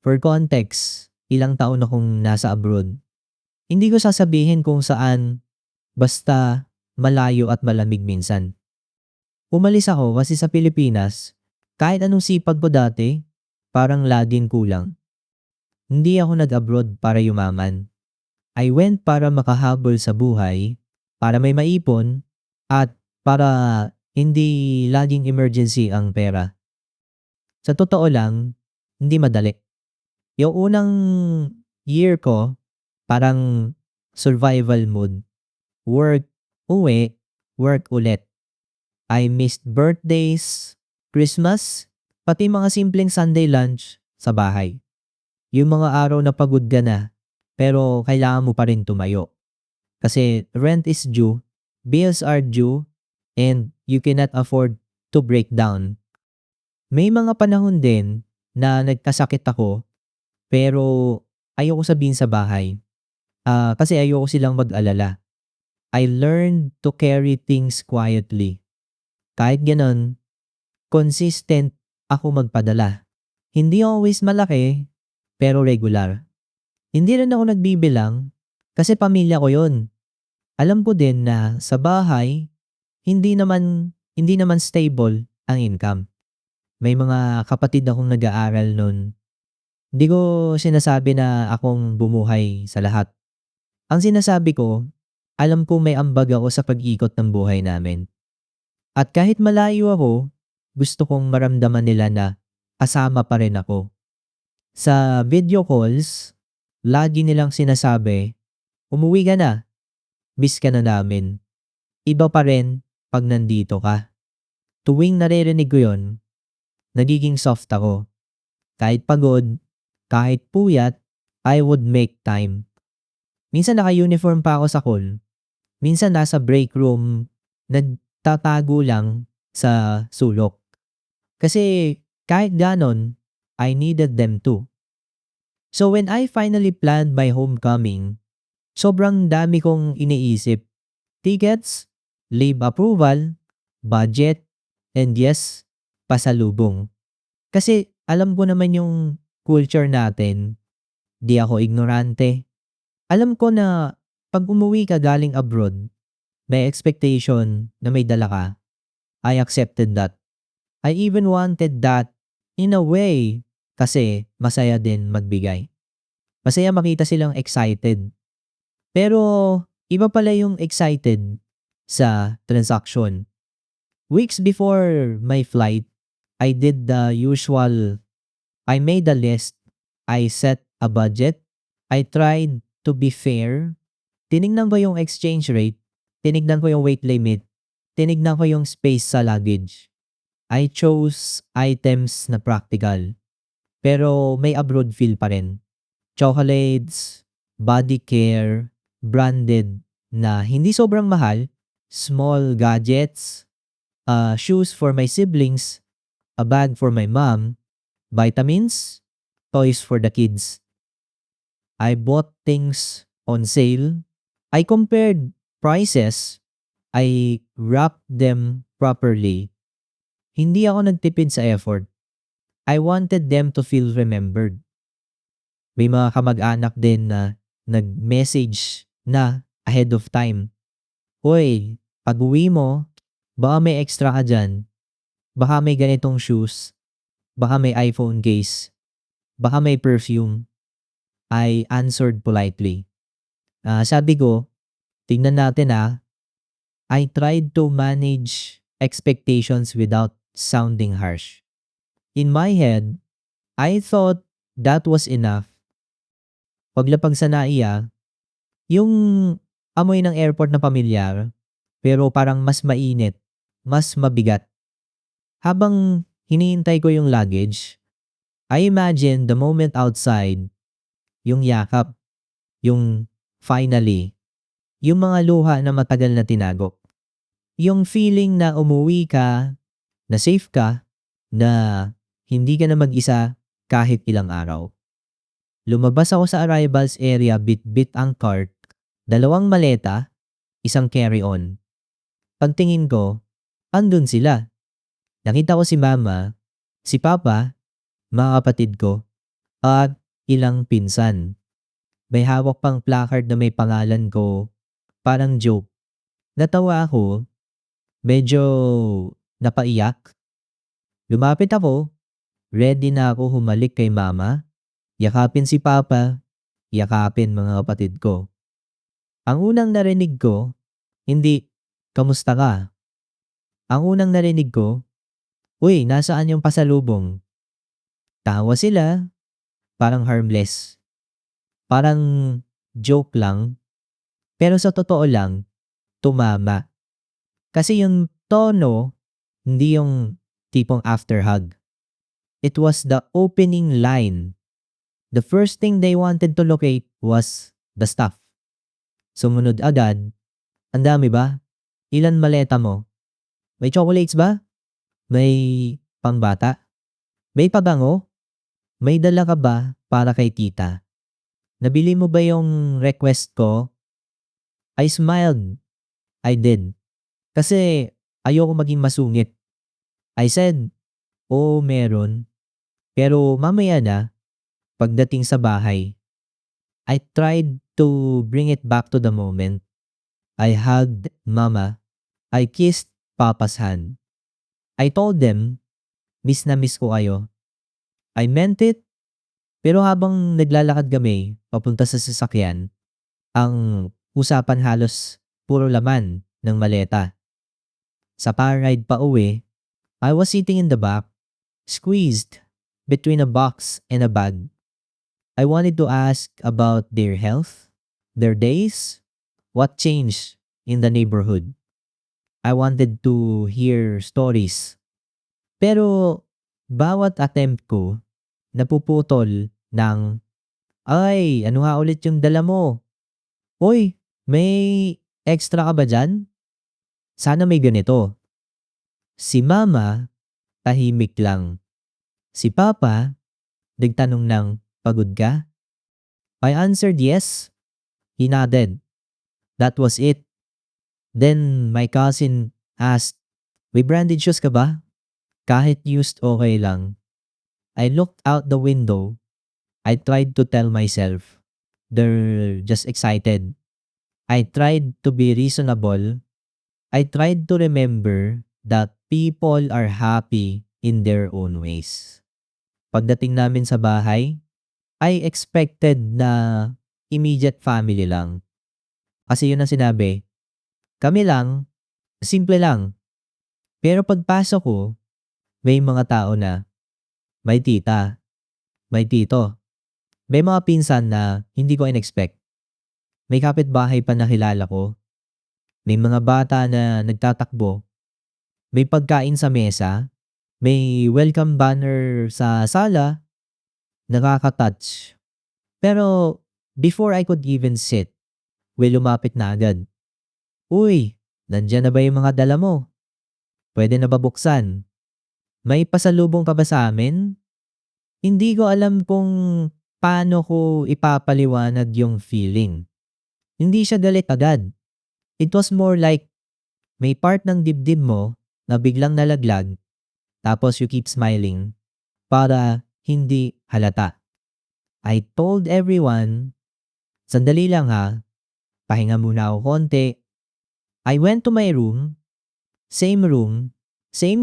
For context, ilang taon akong nasa abroad. Hindi ko sasabihin kung saan, basta malayo at malamig minsan. Umalis ako kasi sa Pilipinas, kahit anong sipag ko dati, parang laging kulang. Hindi ako nag-abroad para yumaman. I went para makahabol sa buhay, para may maipon, at para hindi laging emergency ang pera. Sa totoo lang, hindi madali. Yung unang year ko, parang survival mode. Work, uwi, work ulit. I missed birthdays, Christmas, pati mga simpleng Sunday lunch sa bahay. Yung mga araw na pagod ka na, pero kailangan mo pa rin tumayo. Kasi rent is due, bills are due, and you cannot afford to break down. May mga panahon din na nagkasakit ako, pero ayoko sabihin sa bahay. Kasi ayoko silang mag-alala. I learned to carry things quietly. Kahit ganun, consistent ako magpadala. Hindi always malaki, pero regular. Hindi rin ako nagbibilang kasi pamilya ko yon. Alam ko din na sa bahay, hindi naman stable ang income. May mga kapatid akong nag-aaral nun. Hindi ko sinasabi na akong bumuhay sa lahat. Ang sinasabi ko, alam ko may ambag ako sa pag-ikot ng buhay namin. At kahit malayo ako, gusto kong maramdaman nila na kasama pa rin ako. Sa video calls, lagi nilang sinasabi, umuwi ka na, miss ka na namin. Iba pa rin pag nandito ka. Tuwing naririnig ko yon, nagiging soft ako. Kahit pagod, kahit puyat, I would make time. Minsan naka-uniform pa ako sa call. Minsan nasa break room, nagtatago lang sa sulok. Kasi kahit ganon, I needed them too. So when I finally planned my homecoming, sobrang dami kong iniisip. Tickets, leave approval, budget, and yes, pasalubong. Kasi alam ko naman yung culture natin. Di ako ignorante. Alam ko na pag umuwi ka galing abroad, may expectation na may dala ka. I accepted that. I even wanted that in a way kasi masaya din magbigay. Masaya makita silang excited. Pero iba pala yung excited sa transaction. Weeks before my flight, I did the usual. I made a list. I set a budget. I tried to be fair. Tinignan ko yung exchange rate. Tinignan ko yung weight limit. Tinignan ko yung space sa luggage. I chose items na practical. Pero may abroad feel pa rin. Chocolates, body care, branded na hindi sobrang mahal, small gadgets, shoes for my siblings, a bag for my mom, vitamins, toys for the kids. I bought things on sale. I compared prices. I wrapped them properly. Hindi ako nagtipid sa effort. I wanted them to feel remembered. May mga kamag-anak din na nag-message na ahead of time. Hoy, pag-uwi mo, baka may extra ka dyan. Baka may ganitong shoes. Baka may iPhone case. Baka may perfume. I answered politely. Sabi ko, tingnan natin I tried to manage expectations without sounding harsh. In my head, I thought that was enough. Paglapag sa NAIA, yung amoy ng airport na pamilyar, pero parang mas mainit, mas mabigat. Habang hinihintay ko yung luggage, I imagine the moment outside, yung yakap, yung finally, yung mga luha na matagal na tinago. Yung feeling na umuwi ka, na safe ka, na hindi ka na mag-isa kahit ilang araw. Lumabas ako sa arrivals area, bit-bit ang cart, 2 maleta, 1 carry-on. Pagtingin ko, andun sila. Nakita ko si mama, si papa, mga kapatid ko. at ilang pinsan. May hawak pang placard na may pangalan ko, parang joke. Natawa ako, medyo napaiyak. Lumapit ako, ready na ako humalik kay mama, yakapin si papa, yakapin mga kapatid ko. Ang unang narinig ko, hindi, "Kamusta ka?" Ang unang narinig ko, "Uy, nasaan yung pasalubong?" Tawa sila, parang harmless. Parang joke lang, pero sa totoo lang, tumama. Kasi yung tono, hindi yung tipong after hug. It was the opening line. The first thing they wanted to locate was the stuff. Sumunod agad, "Ang dami ba? Ilan maleta mo? May chocolates ba? May pambata? May pabango? May dala ka ba para kay tita? Nabili mo ba yung request ko?" I smiled. I did. Kasi ayoko maging masungit. I said, "Oo, meron. Pero mamaya na, pagdating sa bahay." I tried to bring it back to the moment. I hugged mama. I kissed papa's hand. I told them, miss na miss ko kayo. I meant it, pero habang naglalakad kami papunta sa sasakyan, ang usapan halos puro laman ng maleta. Sa car ride pa uwi, I was sitting in the back, squeezed between a box and a bag. I wanted to ask about their health, their days, what changed in the neighborhood. I wanted to hear stories. Pero bawat attempt ko napuputol ng, "Ay, ano nga ulit yung dala mo? Uy, may extra ka ba dyan? Sana may ganito." Si mama, tahimik lang. Si papa, nagtanong ng, "Pagod ka?" I answered yes. He nodded. That was it. Then my cousin asked, "May branded shoes ka ba? Kahit used okay lang." I looked out the window. I tried to tell myself, they're just excited. I tried to be reasonable. I tried to remember that people are happy in their own ways. Pagdating namin sa bahay, I expected na immediate family lang. Kasi yun ang sinabi, kami lang, simple lang. Pero pagpasok ko, may mga tao na may tita, may tito, may mga pinsan na hindi ko in-expect. May kapitbahay pa na kilala ko, may mga bata na nagtatakbo, may pagkain sa mesa, may welcome banner sa sala, nakaka-touch. Pero before I could even sit, may lumapit na agad. "Uy, nandiyan na ba yung mga dala mo? Pwede na ba buksan? May pasalubong ka ba sa amin?" Hindi ko alam kung paano ko ipapaliwanag yung feeling. Hindi siya galit agad. It was more like may part ng dibdib mo na biglang nalaglag tapos you keep smiling para hindi halata. I told everyone, "Sandali lang ha, pahinga muna ako konti." I went to my room, same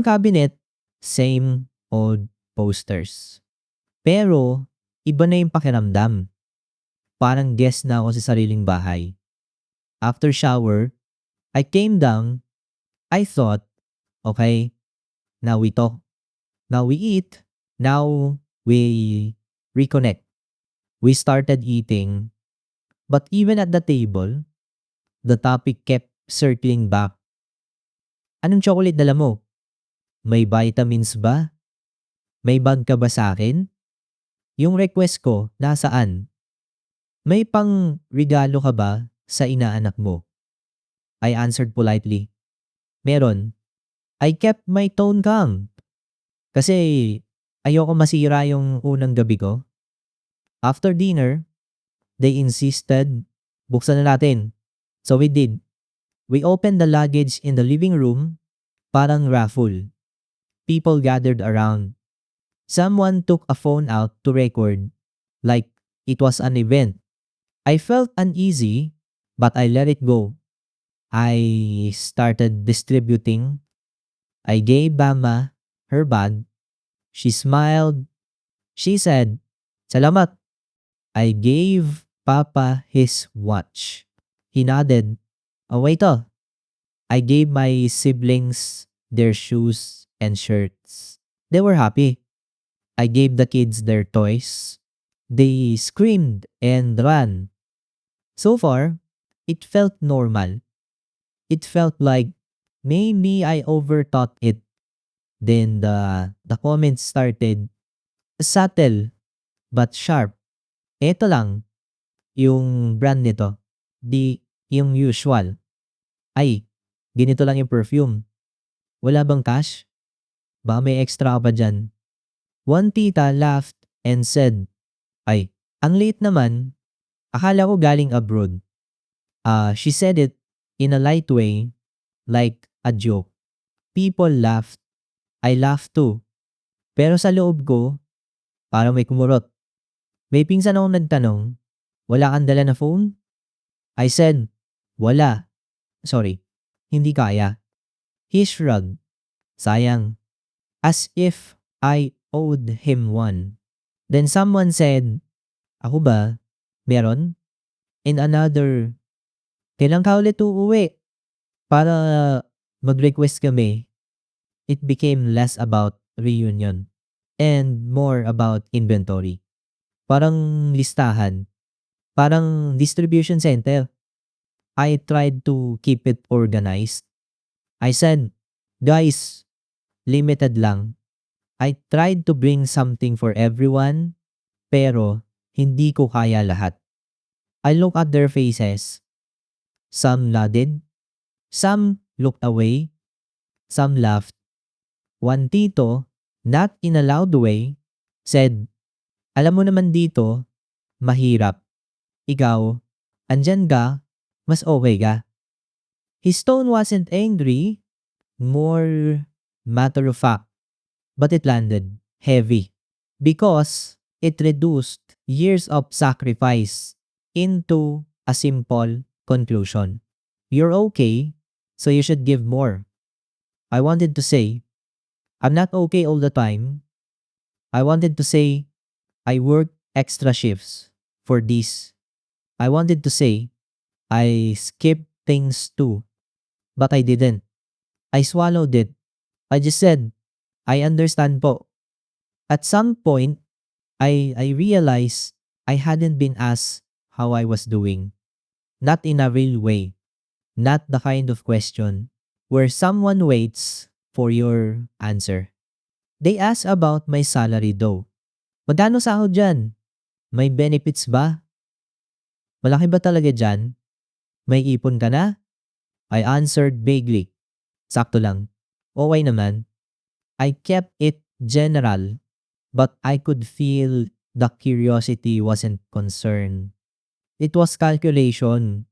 cabinet, same old posters. Pero iba na yung pakiramdam. Parang guest na ako sa sariling bahay. After shower, I came down. I thought, okay, now we talk. Now we eat. Now we reconnect. We started eating. But even at the table, the topic kept circling back. "Anong chocolate dala mo? May vitamins ba? May bag ka ba sa akin? Yung request ko, nasaan? May pang regalo ka ba sa inaanak mo?" I answered politely, "Meron." I kept my tone calm. Kasi ayoko masira yung unang gabi ko. After dinner, they insisted, buksan na natin. So we did. We opened the luggage in the living room, parang raffle. People gathered around. Someone took a phone out to record. like it was an event. I felt uneasy, but I let it go. I started distributing. I gave Bama her bag. She smiled. She said, "Salamat." I gave Papa his watch. He nodded. Oh, wait oh. I gave my siblings their shoes and shirts. They were happy. I gave the kids their toys. They screamed and ran. So far, it felt normal. It felt like maybe I overthought it. Then the comments started. Subtle but sharp. Eto lang, yung brand nito. Di yung usual. Ay, ganito lang yung perfume. Wala bang cash? Baka may extra ka pa dyan. One tita laughed and said, "Ay, ang late naman. Akala ko galing abroad." She said it in a light way, like a joke. People laughed. I laughed too. Pero sa loob ko, parang may kumurot. May pinsan akong nagtanong, "Wala kang dala na phone?" I said, "Wala. Sorry. Hindi kaya." He shrugged. Sayang. As if I owed him one. Then someone said, "Ako ba? Meron?" And another, "Kailan ka ulit uuwi? Para mag-request kami." It became less about reunion and more about inventory. Parang listahan. Parang distribution center. I tried to keep it organized. I said, "Guys, limited lang." I tried to bring something for everyone, pero hindi ko kaya lahat. I looked at their faces. Some nodded. Some looked away. Some laughed. One tito, not in a loud way, said, "Alam mo naman dito, mahirap. Ikaw, andyan ka, mas okay ka." His tone wasn't angry, more matter of fact, but it landed heavy because it reduced years of sacrifice into a simple conclusion. You're okay, so you should give more. I wanted to say, I'm not okay all the time. I wanted to say, I worked extra shifts for this. I wanted to say, I skipped things too, but I didn't. I swallowed it. I just said, I understand po. At some point, I realized I hadn't been asked how I was doing. Not in a real way. Not the kind of question where someone waits for your answer. They ask about my salary though. Magkano sahod dyan? May benefits ba? Malaki ba talaga dyan? May ipon ka na? I answered vaguely. Sakto lang. Okay naman. I kept it general, but I could feel the curiosity wasn't concern. It was calculation.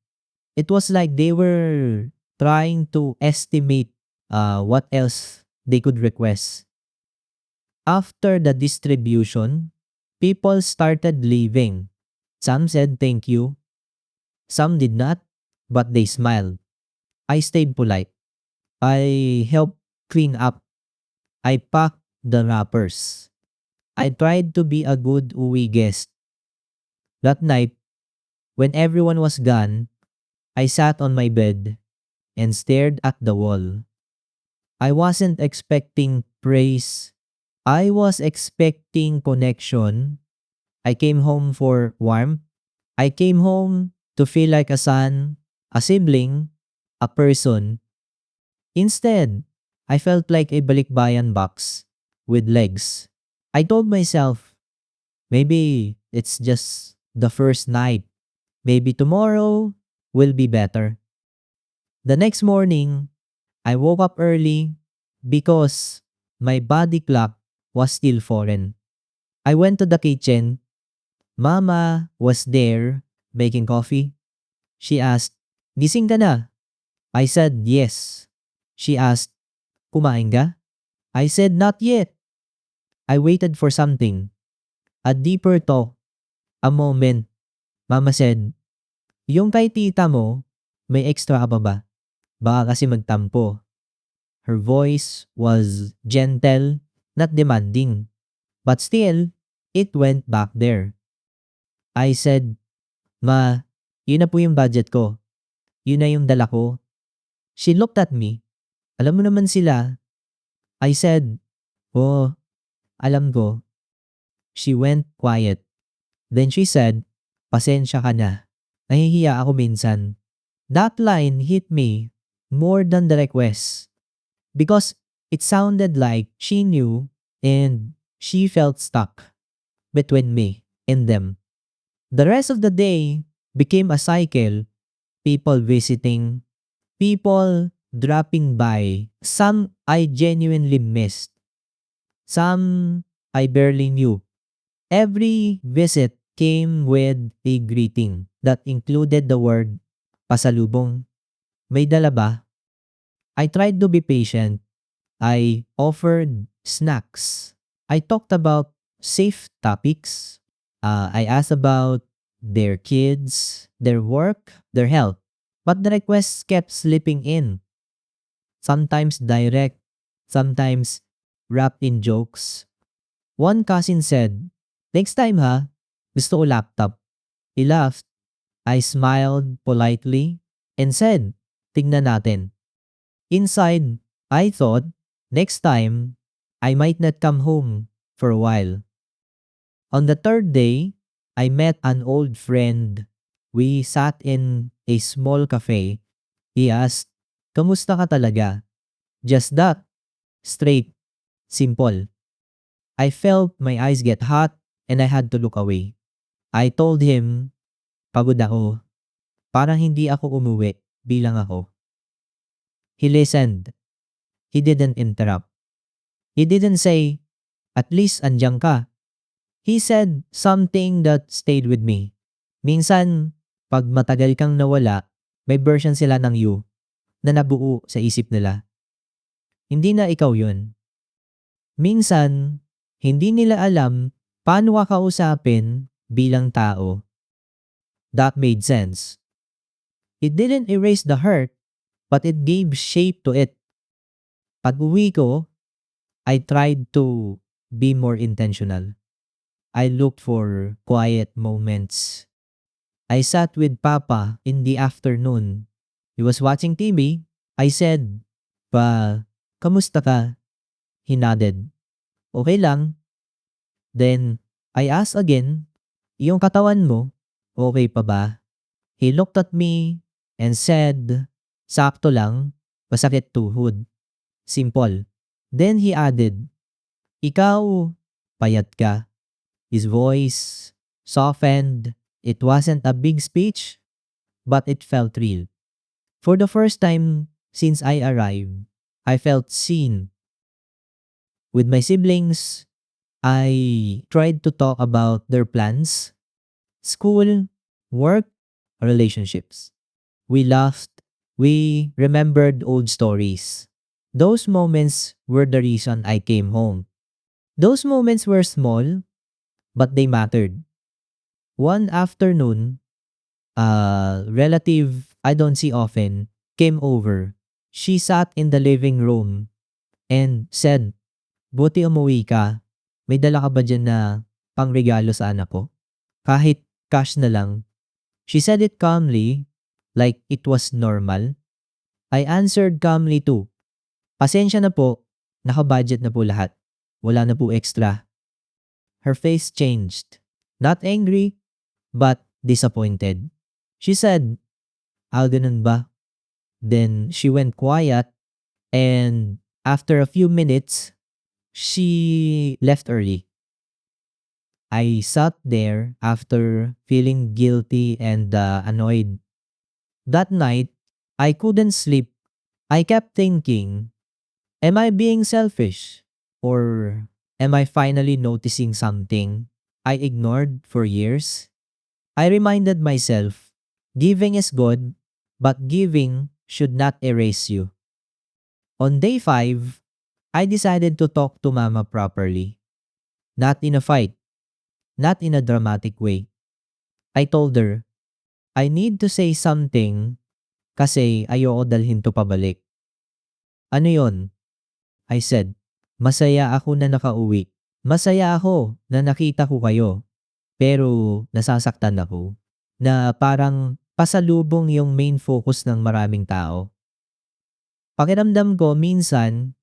It was like they were trying to estimate what else they could request. After the distribution, people started leaving. Some said thank you. Some did not, but they smiled. I stayed polite. I helped clean up. I packed the wrappers. I tried to be a good uwi guest. That night, when everyone was gone, I sat on my bed and stared at the wall. I wasn't expecting praise. I was expecting connection. I came home for warmth. I came home to feel like a son, a sibling, a person. Instead, I felt like a balikbayan box with legs. I told myself, maybe it's just the first night. Maybe tomorrow will be better. The next morning, I woke up early because my body clock was still foreign. I went to the kitchen. Mama was there making coffee. She asked, "Gising ka na?" I said, "Yes." She asked, "Kumain ka?" I said, "Not yet." I waited for something. A deeper talk. A moment, Mama said, "Yung kay tita mo, may extra ka pa ba? Baka kasi magtampo." Her voice was gentle, not demanding. But still, it went back there. I said, "Ma, yun na po yung budget ko. Yun na yung dala ko." She looked at me. "Alam mo naman sila." I said, "Oo, alam ko." She went quiet. Then she said, "Pasensya ka na. Nahihiya ako minsan." That line hit me more than the request because it sounded like she knew and she felt stuck between me and them. The rest of the day became a cycle, people visiting, people dropping by. Some I genuinely missed, some I barely knew. Every visit came with a greeting that included the word pasalubong. May dala ba? I tried to be patient. I offered snacks. I talked about safe topics. I asked about their kids, their work, their health. But the requests kept slipping in. Sometimes direct, sometimes wrapped in jokes. One cousin said, "Next time ha, gusto ko laptop." He laughed. I smiled politely and said, "Tignan natin." Inside, I thought, next time, I might not come home for a while. On the third day, I met an old friend. We sat in a small cafe. He asked, "Kamusta ka talaga?" Just that. Straight. Simple. I felt my eyes get hot and I had to look away. I told him, "Pagod ako. Parang hindi ako umuwi bilang ako." He listened. He didn't interrupt. He didn't say, "At least andiyan ka." He said something that stayed with me. Minsan, pag matagal kang nawala, may version sila ng you na nabuo sa isip nila. Hindi na ikaw yun. Minsan, hindi nila alam paano ka kausapin bilang tao. That made sense. It didn't erase the hurt, but it gave shape to it. Pag uwi ko, I tried to be more intentional. I looked for quiet moments. I sat with Papa in the afternoon. He was watching TV. I said, "Pa, kamusta ka?" He nodded. "Okay lang." Then, I asked again, "Yung katawan mo, okay pa ba?" He looked at me and said, "Sakto lang, masakit tuhod." Simple. Then he added, "Ikaw, payat ka." His voice softened. It wasn't a big speech, but it felt real. For the first time since I arrived, I felt seen. With my siblings, I tried to talk about their plans, school, work, relationships. We laughed. We remembered old stories. Those moments were the reason I came home. Those moments were small, but they mattered. One afternoon, a relative I don't see often came over. She sat in the living room and said, "Buti umuwi ka. May dala ka ba dyan na pangregalo sa anak ko? Kahit cash na lang." She said it calmly, like it was normal. I answered calmly too. "Pasensya na po. Naka-budget na po lahat. Wala na po extra." Her face changed. Not angry, but disappointed. She said, "Ganun ba?" Then she went quiet and after a few minutes, she left early. I sat there after feeling guilty and annoyed. That night, I couldn't sleep. I kept thinking, am I being selfish? Or am I finally noticing something I ignored for years? I reminded myself, giving is good, but giving should not erase you. On day 5, I decided to talk to Mama properly. Not in a fight, not in a dramatic way. I told her, I need to say something kasi ayoko dalhin to pabalik. Ano yon? I said, masaya ako na nakauwi. Masaya ako na nakita ko kayo. Pero nasasaktan ako na parang pasalubong yung main focus ng maraming tao. Pakiramdam ko minsan,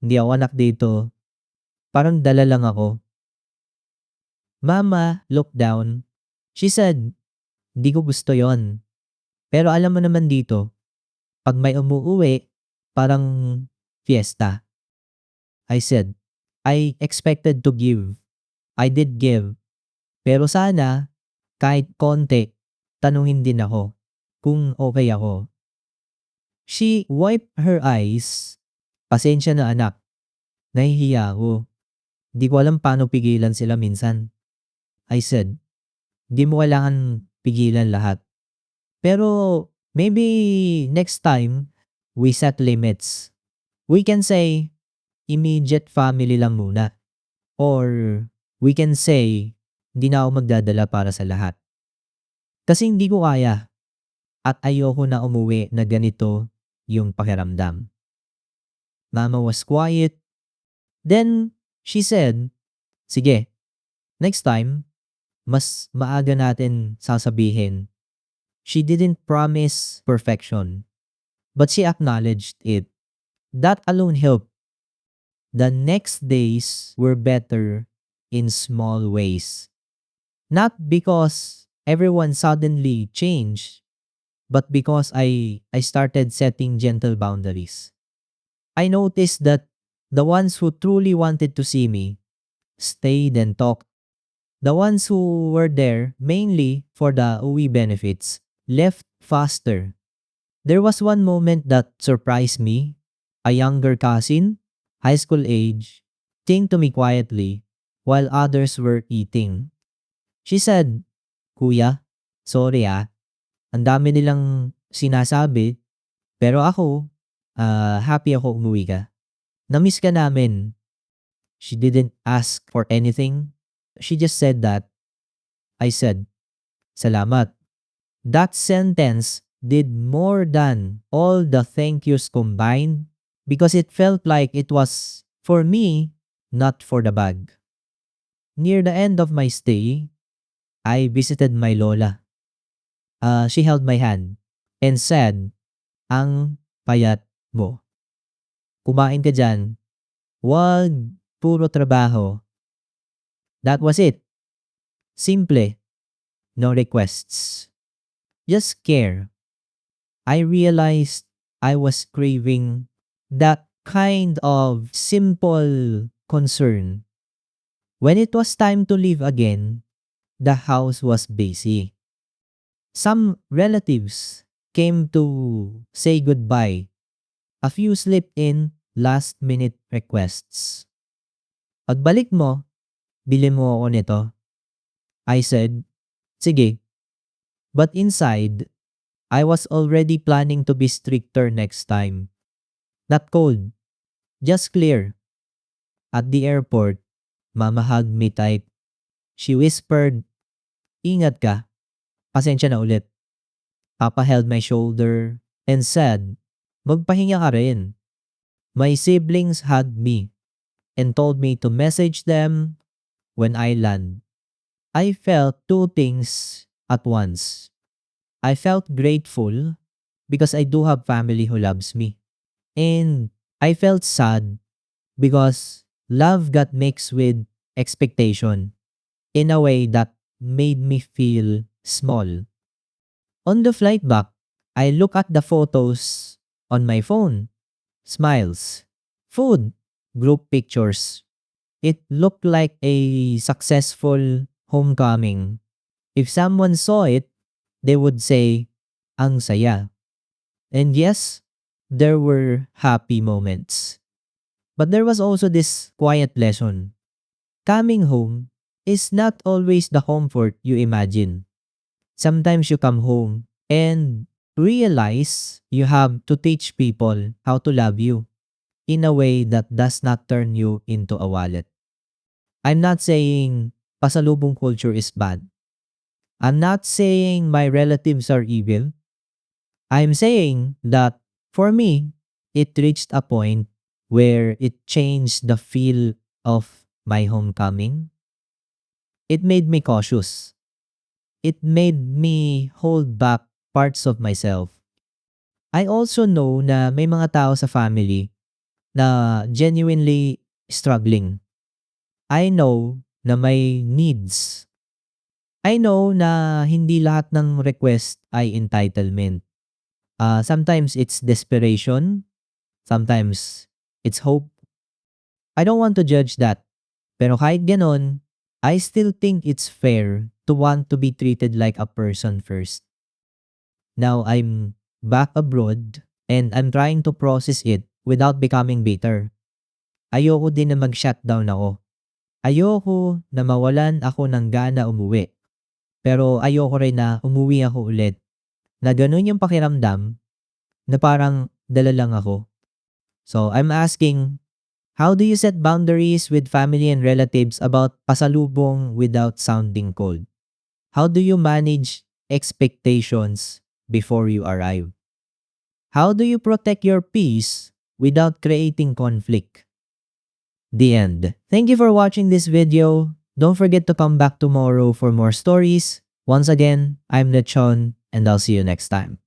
hindi ako anak dito, parang dala lang ako. Mama looked down. She said, hindi ko gusto yon. Pero alam mo naman dito, pag may umuuwi, parang fiesta. I said, I expected to give. I did give. Pero sana, kahit konti, tanungin din ako kung okay ako. She wiped her eyes. Pasensya na anak. Nahihiya ako. Di ko alam paano pigilan sila minsan. I said, di mo kailangan pigilan lahat. Pero maybe next time, we set limits. We can say, immediate family lang muna. Or we can say, hindi na ako magdadala para sa lahat. Kasi hindi ko kaya at ayoko na umuwi na ganito yung pakiramdam. Mama was quiet. Then she said, sige, next time, mas maaga natin sasabihin. She didn't promise perfection, but she acknowledged it. That alone helped. The next days were better in small ways. Not because everyone suddenly changed, but because I started setting gentle boundaries. I noticed that the ones who truly wanted to see me stayed and talked. The ones who were there mainly for the uwi benefits left faster. There was one moment that surprised me. A younger cousin, high school age, came to me quietly while others were eating. She said, Kuya, sorry ang dami nilang sinasabi, pero ako, happy ako umuwi ka. Namiss ka namin. She didn't ask for anything. She just said that. I said, salamat. That sentence did more than all the thank yous combined because it felt like it was for me, not for the bag. Near the end of my stay, I visited my lola. She held my hand and said, ang payat mo. Kumain ka dyan. Wag puro trabaho. That was it. Simple. No requests. Just care. I realized I was craving that kind of simple concern. When it was time to leave again, the house was busy. Some relatives came to say goodbye. A few slipped in last-minute requests. Pagbalik mo, bili mo ako nito. I said, sige. But inside, I was already planning to be stricter next time. Not cold, just clear. At the airport, Mama hugged me tight. She whispered, ingat ka. Pasensya na ulit. Papa held my shoulder and said, magpahinga ka rin. My siblings hugged me and told me to message them when I land. I felt two things at once. I felt grateful because I do have family who loves me. And I felt sad because love got mixed with expectation in a way that made me feel small. On the flight back, I look at the photos on my phone. Smiles, food, group pictures. It looked like a successful homecoming. If someone saw it, they would say, ang saya. And yes, there were happy moments. But there was also this quiet lesson. Coming home is not always the comfort you imagine. Sometimes you come home and realize you have to teach people how to love you in a way that does not turn you into a wallet. I'm not saying pasalubong culture is bad. I'm not saying my relatives are evil. I'm saying that for me, it reached a point where it changed the feel of my homecoming. It made me cautious. It made me hold back parts of myself. I also know na may mga tao sa family na genuinely struggling. I know na may needs. I know na hindi lahat ng request ay entitlement. Sometimes it's desperation, sometimes it's hope. I don't want to judge that. Pero kahit ganon, I still think it's fair to want to be treated like a person first. Now I'm back abroad and I'm trying to process it without becoming bitter. Ayoko din na mag-shutdown ako. Ayoko na mawalan ako ng gana umuwi. Pero ayoko rin na umuwi ako ulit. Na ganun yung pakiramdam na parang dala lang ako. So I'm asking, how do you set boundaries with family and relatives about pasalubong without sounding cold? How do you manage expectations before you arrive? How do you protect your peace without creating conflict? The end. Thank you for watching this video. Don't forget to come back tomorrow for more stories. Once again, I'm Lechon and I'll see you next time.